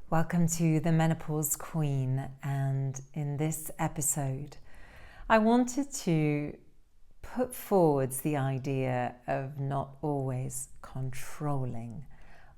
Welcome to the Menopause Queen, and in this episode I wanted to put forwards the idea of not always controlling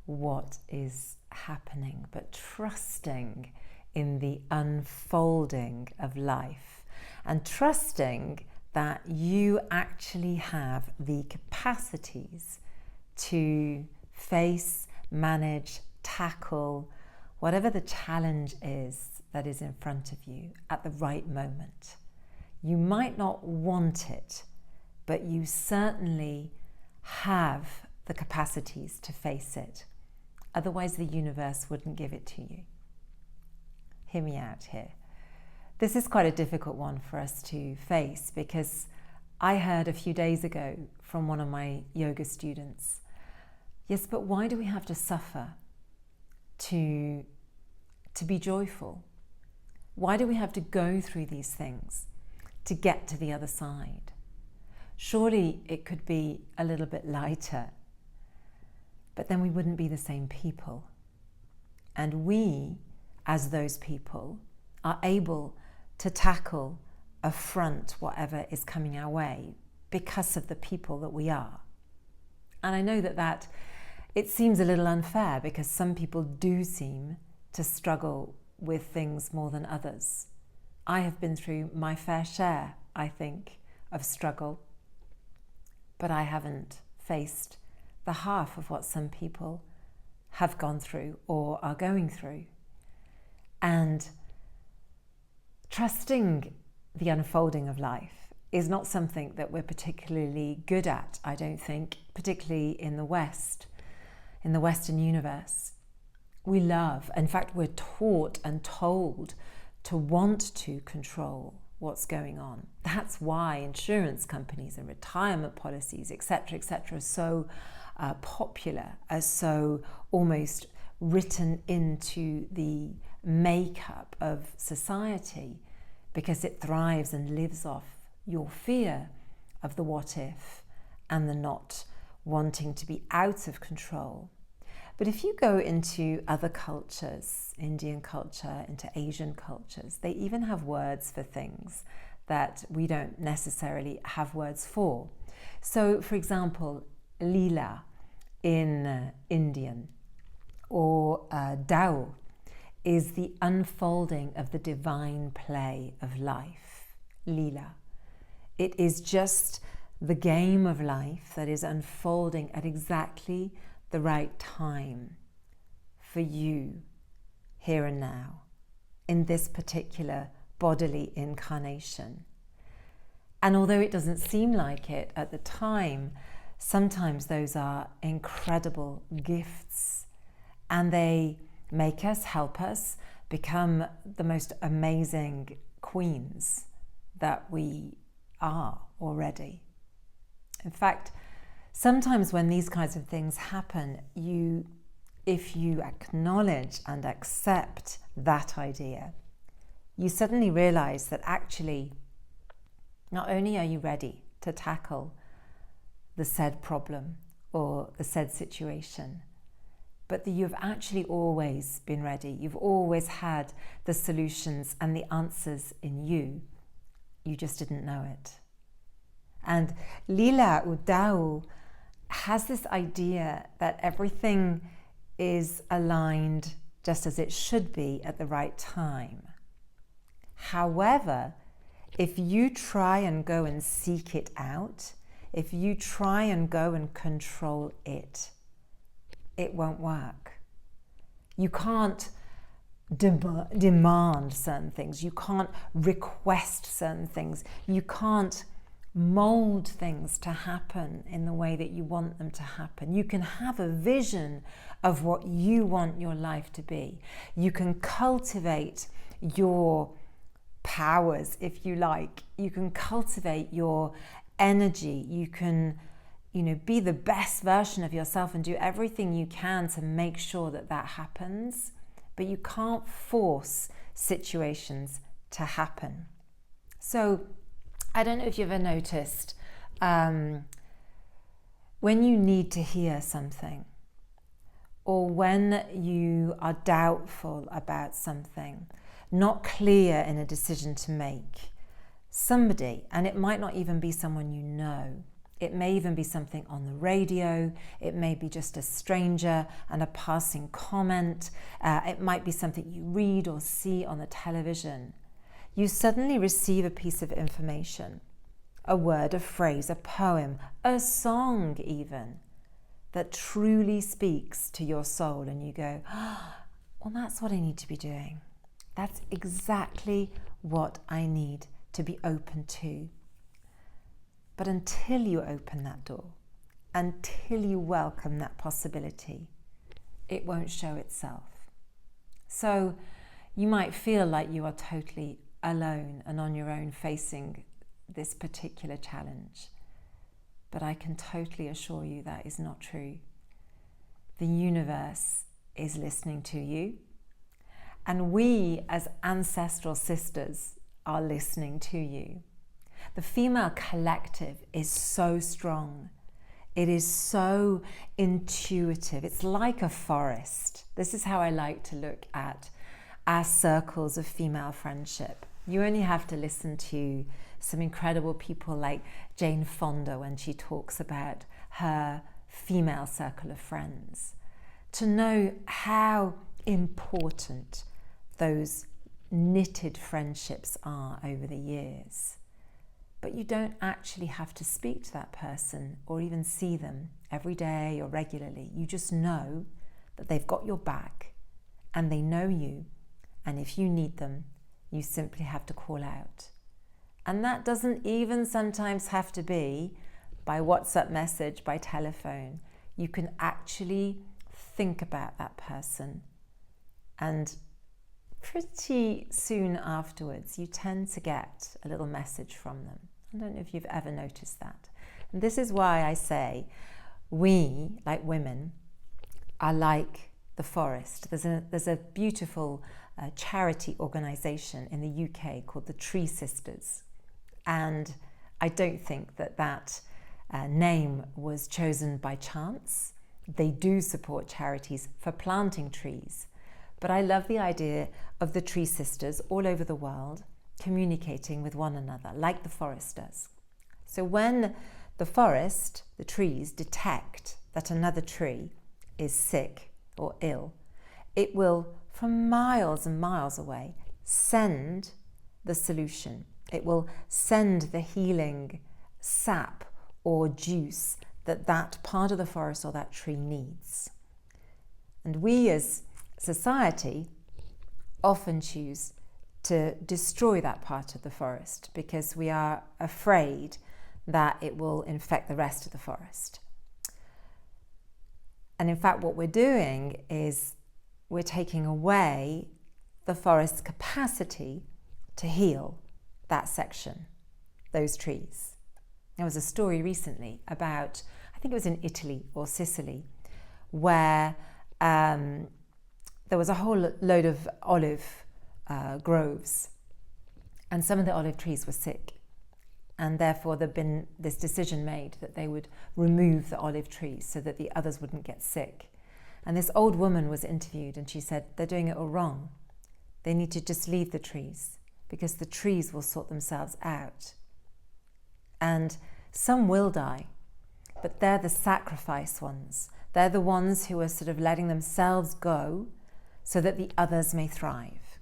what is happening, but trusting in the unfolding of life and trusting that you actually have the capacities to face, manage, tackle whatever the challenge is that is in front of you at the right moment. You might not want it, but you certainly have the capacities to face it. Otherwise, the universe wouldn't give it to you. Hear me out here. This is quite a difficult one for us to face because I heard a few days ago from one of my yoga students, yes, but why do we have to suffer to be joyful? Why do we have to go through these things to get to the other side? Surely it could be a little bit lighter, but then we wouldn't be the same people. And we, as those people, are able to tackle, affront whatever is coming our way because of the people that we are. And I know that it seems a little unfair because some people do seem to struggle with things more than others. I have been through my fair share, I think, of struggle, but I haven't faced the half of what some people have gone through or are going through. And trusting the unfolding of life is not something that we're particularly good at, I don't think, particularly in the West. In the Western universe, we love, in fact, we're taught and told to want to control what's going on. That's why insurance companies and retirement policies, etc., are so popular, are so almost written into the makeup of society, because it thrives and lives off your fear of the what if and the not wanting to be out of control. But if you go into other cultures, Indian culture, into Asian cultures, they even have words for things that we don't necessarily have words for. So, for example, Lila in Indian, or Tao, is the unfolding of the divine play of life. Lila. It is just the game of life that is unfolding at exactly the right time for you here and now in this particular bodily incarnation. And although it doesn't seem like it at the time, sometimes those are incredible gifts, and they make us, help us become the most amazing queens that we are already. In fact, sometimes when these kinds of things happen, if you acknowledge and accept that idea, you suddenly realize that actually, not only are you ready to tackle the said problem or the said situation, but that you've actually always been ready. You've always had the solutions and the answers in you. You just didn't know it. And Lila Udao has this idea that everything is aligned just as it should be at the right time. However, if you try and go and seek it out, if you try and go and control it, it won't work. You can't demand certain things. You can't request certain things. You can't mold things to happen in the way that you want them to happen. You can have a vision of what you want your life to be. You can cultivate your powers, if you like. You can cultivate your energy. You can, be the best version of yourself and do everything you can to make sure that that happens. But you can't force situations to happen. So I don't know if you've ever noticed when you need to hear something, or when you are doubtful about something, not clear in a decision to make, somebody, and it might not even be someone you know, it may even be something on the radio, it may be just a stranger and a passing comment, it might be something you read or see on the television. You suddenly receive a piece of information, a word, a phrase, a poem, a song even, that truly speaks to your soul, and you go, oh, well, that's what I need to be doing. That's exactly what I need to be open to. But until you open that door, until you welcome that possibility, it won't show itself. So you might feel like you are totally alone and on your own facing this particular challenge. But I can totally assure you that is not true. The universe is listening to you, and we as ancestral sisters are listening to you. The female collective is so strong. It is so intuitive. It's like a forest. This is how I like to look at our circles of female friendship. You only have to listen to some incredible people like Jane Fonda when she talks about her female circle of friends to know how important those knitted friendships are over the years. But you don't actually have to speak to that person or even see them every day or regularly. You just know that they've got your back and they know you. And if you need them, you simply have to call out. And that doesn't even sometimes have to be by WhatsApp message, by telephone. You can actually think about that person, and pretty soon afterwards, you tend to get a little message from them. I don't know if you've ever noticed that. And this is why I say we, like women, are like the forest. There's a beautiful charity organisation in the UK called the Tree Sisters. And I don't think that name was chosen by chance. They do support charities for planting trees. But I love the idea of the Tree Sisters all over the world communicating with one another, like the forest does. So when the forest, the trees, detect that another tree is sick or ill, it will, from miles and miles away, send the solution. It will send the healing sap or juice that part of the forest or that tree needs. And we as society often choose to destroy that part of the forest because we are afraid that it will infect the rest of the forest. And in fact, what we're doing is we're taking away the forest's capacity to heal that section, those trees. There was a story recently about, I think it was in Italy or Sicily, where there was a whole load of olive groves, and some of the olive trees were sick, and therefore there'd been this decision made that they would remove the olive trees so that the others wouldn't get sick. And this old woman was interviewed, and she said they're doing it all wrong. They need to just leave the trees because the trees will sort themselves out. And some will die, but they're the sacrifice ones. They're the ones who are sort of letting themselves go so that the others may thrive.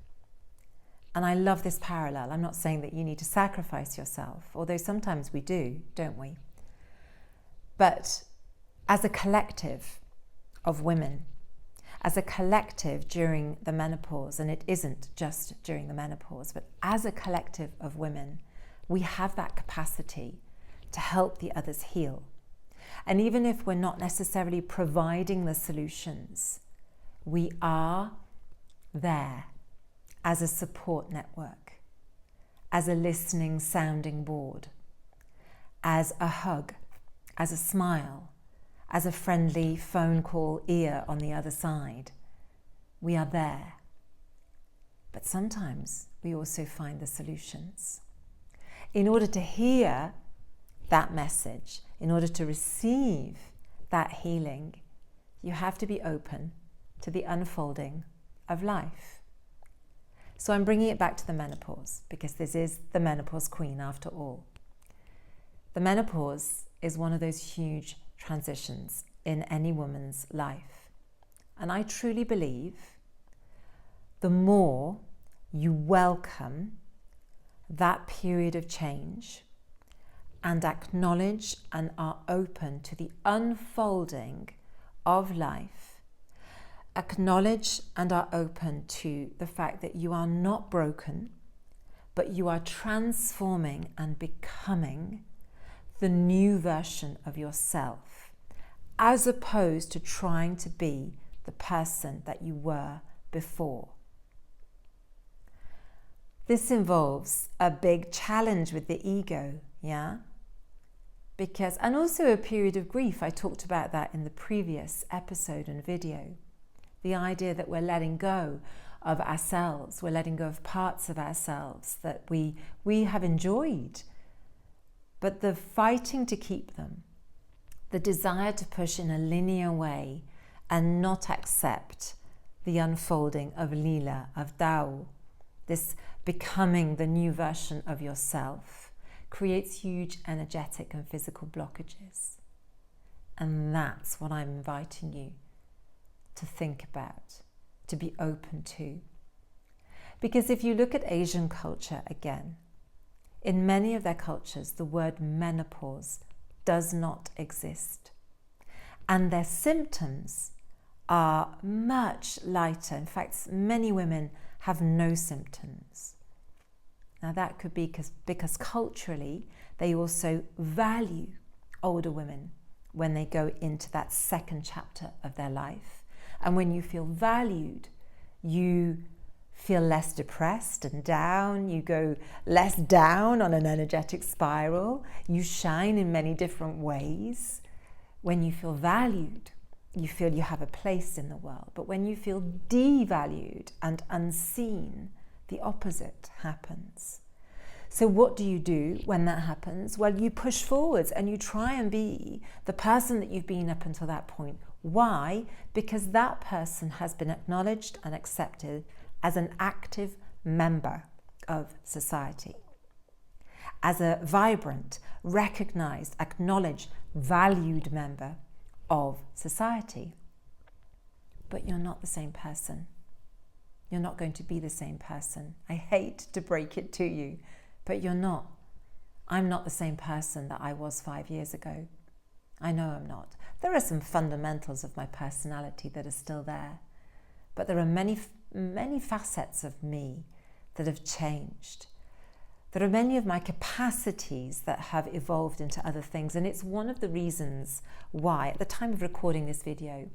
And I love this parallel. I'm not saying that you need to sacrifice yourself, although sometimes we do, don't we? But as a collective of women, as a collective during the menopause, and it isn't just during the menopause, but as a collective of women, we have that capacity to help the others heal. And even if we're not necessarily providing the solutions, we are there as a support network, as a listening sounding board, as a hug, as a smile, as a friendly phone call ear on the other side. We are there. But sometimes we also find the solutions. In order to hear that message, in order to receive that healing, You have to be open to the unfolding of life. So I'm bringing it back to the menopause, because this is the menopause queen after all. The menopause is one of those huge transitions in any woman's life. And I truly believe the more you welcome that period of change and acknowledge and are open to the unfolding of life, acknowledge and are open to the fact that you are not broken, but you are transforming and becoming the new version of yourself, as opposed to trying to be the person that you were before. This involves a big challenge with the ego, yeah? Because, and also a period of grief. I talked about that in the previous episode and video. The idea that we're letting go of ourselves, we're letting go of parts of ourselves that we have enjoyed, but the fighting to keep them, the desire to push in a linear way and not accept the unfolding of Lila, of Tao, this becoming the new version of yourself, creates huge energetic and physical blockages. And that's what I'm inviting you to think about, to be open to. Because if you look at Asian culture again, in many of their cultures, the word menopause does not exist. And their symptoms are much lighter. In fact, many women have no symptoms. Now that could be because culturally they also value older women when they go into that second chapter of their life. And when you feel valued, you feel less depressed and down, you go less down on an energetic spiral, you shine in many different ways. When you feel valued, you feel you have a place in the world. But when you feel devalued and unseen, the opposite happens. So what do you do when that happens? Well, you push forwards and you try and be the person that you've been up until that point. Why? Because that person has been acknowledged and accepted as an active member of society, as a vibrant, recognized, acknowledged, valued member of society. But you're not the same person. You're not going to be the same person. I hate to break it to you, but you're not. I'm not the same person that I was 5 years ago. I know I'm not. There are some fundamentals of my personality that are still there, but there are many facets of me that have changed. There are many of my capacities that have evolved into other things, and it's one of the reasons why, at the time of recording this video,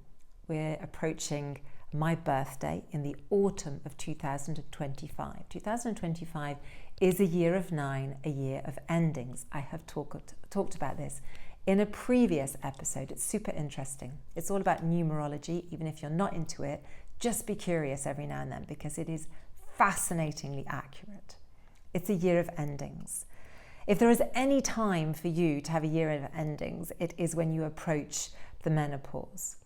we're approaching my birthday in the autumn of 2025. 2025 is a year of 9, a year of endings. I have talked about this in a previous episode. It's super interesting. It's all about numerology. Even if you're not into it, just be curious every now and then, because it is fascinatingly accurate. It's a year of endings. If there is any time for you to have a year of endings, it is when you approach the menopause,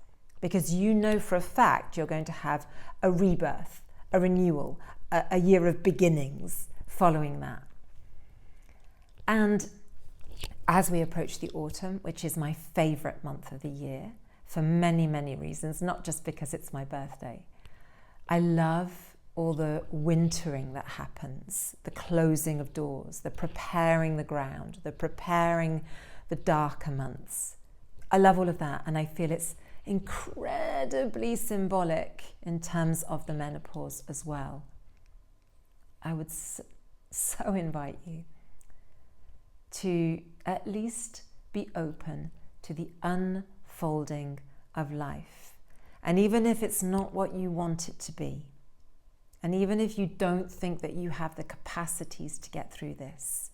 because you know for a fact you're going to have a rebirth, a renewal, a year of beginnings following that. And as we approach the autumn, which is my favorite month of the year for many, many reasons, not just because it's my birthday, I love all the wintering that happens, the closing of doors, the preparing the ground, the preparing the darker months. I love all of that, and I feel it's incredibly symbolic in terms of the menopause as well. I would so invite you to at least be open to the unfolding of life. And even if it's not what you want it to be, and even if you don't think that you have the capacities to get through this,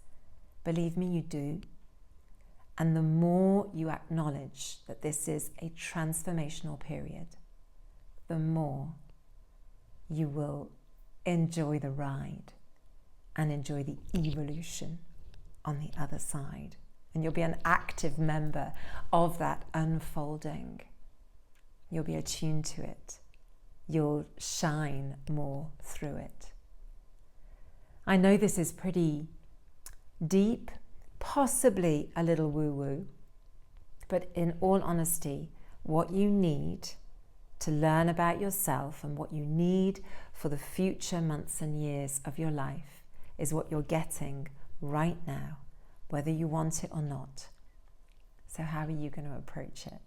believe me, you do. And the more you acknowledge that this is a transformational period, the more you will enjoy the ride and enjoy the evolution on the other side. And you'll be an active member of that unfolding. You'll be attuned to it. You'll shine more through it. I know this is pretty deep, possibly a little woo-woo, but in all honesty, what you need to learn about yourself and what you need for the future months and years of your life is what you're getting right now, whether you want it or not. So how are you going to approach it?